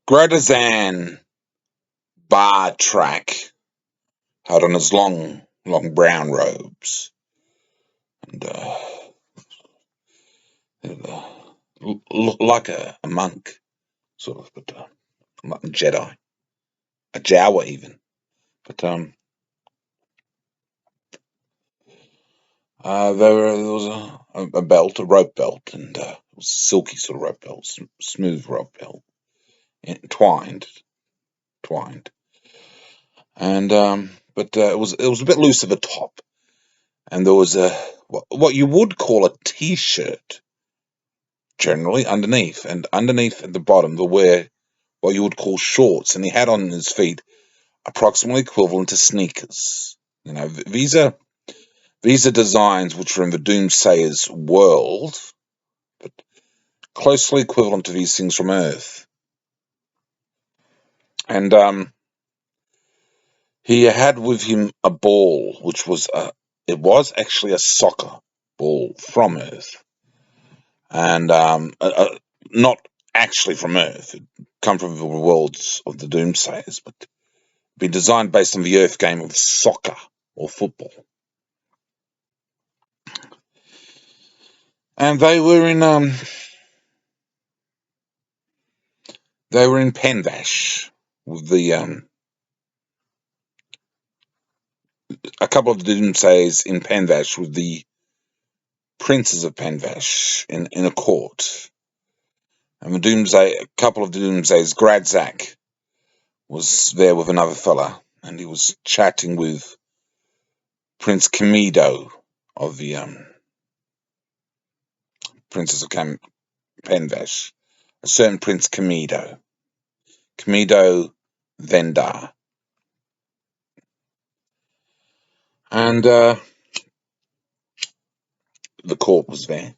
Gradazan bar track had on his long, long brown robes and looked like a monk, sort of, but like a Jedi, a Jawa even. But there was a belt, a rope belt, and it was a silky sort of rope belt, smooth rope belt, twined, and but it was a bit loose at the top, and there was a what you would call a t-shirt generally underneath, and underneath at the bottom there were what you would call shorts, and he had on his feet approximately equivalent to sneakers. You know, these are designs which are in the Doomsayer's world, but closely equivalent to these things from Earth. And he had with him a ball, which it was actually a soccer ball from Earth, and not actually from Earth. It come from the worlds of the Doomsayers, but been designed based on the Earth game of soccer or football. And they were in Penvash with a couple of the Doomsayers in Penvash with the princes of Penvash in a court. And a couple of the Doomsayers, Gradzak was there with another fella, and he was chatting with Prince Kamido of the Princes of Penvash, a certain Prince Kamido Vendar. And the court was there,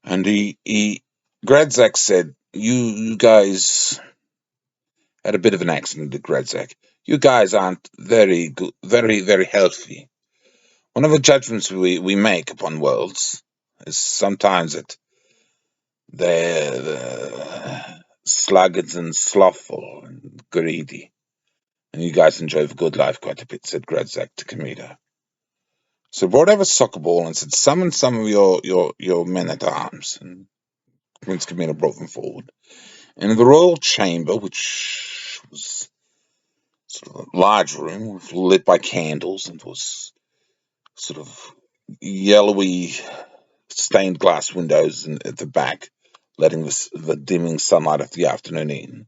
and Gradzak said, "You guys had a bit of an accident at Gradzak. You guys aren't very good, very very healthy. One of the judgments we make upon worlds is sometimes that they're sluggards and slothful and greedy, and you guys enjoy the good life quite a bit," said Gradzak to Kamido. So brought over a soccer ball and said, "Summon some of your men at arms." And Prince Kamido brought them forward. And in the royal chamber, which was sort of a large room lit by candles and was sort of yellowy stained glass windows at the back, letting the dimming sunlight of the afternoon in,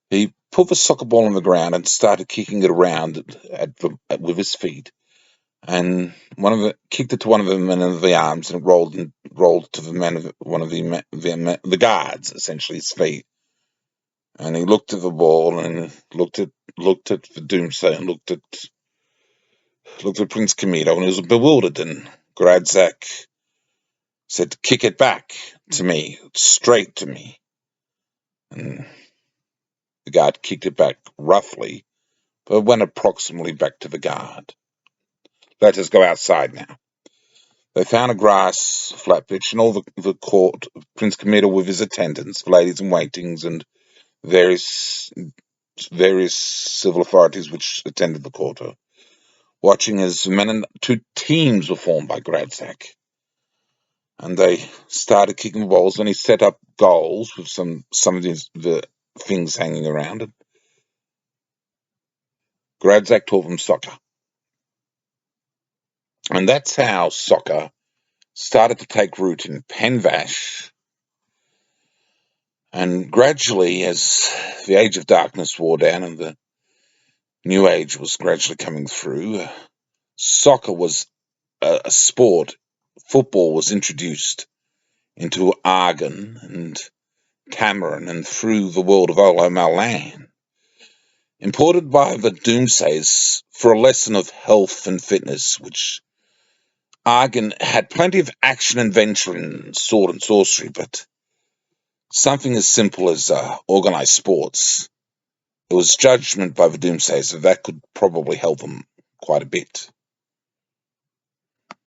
he put the soccer ball on the ground and started kicking it around with his feet, and kicked it to one of the men in the arms, and it rolled to one of the guards, essentially his feet. And he looked at the ball and looked at the Doomsayer and looked at Prince Kamido, and he was bewildered. And Gradzak said, "Kick it back to me, straight to me." And the guard kicked it back roughly, but went approximately back to the guard. "Let us go outside now." They found a grass flat pitch, and all the court, Prince Kamido with his attendants, ladies in waitings, and various civil authorities which attended the court, watching as two teams were formed by Gradzak. And they started kicking balls, and he set up goals with some of the things hanging around. And Gradzak taught them soccer. And that's how soccer started to take root in Penvash. And gradually, as the Age of Darkness wore down and the New Age was gradually coming through, soccer was a sport. Football was introduced into Argon and Cameron and through the world of Olo Malan, imported by the Doomsayers for a lesson of health and fitness, which Argon had plenty of action and adventure in sword and sorcery, but something as simple as organized sports, it was judgment by the Doomsayers that could probably help them quite a bit.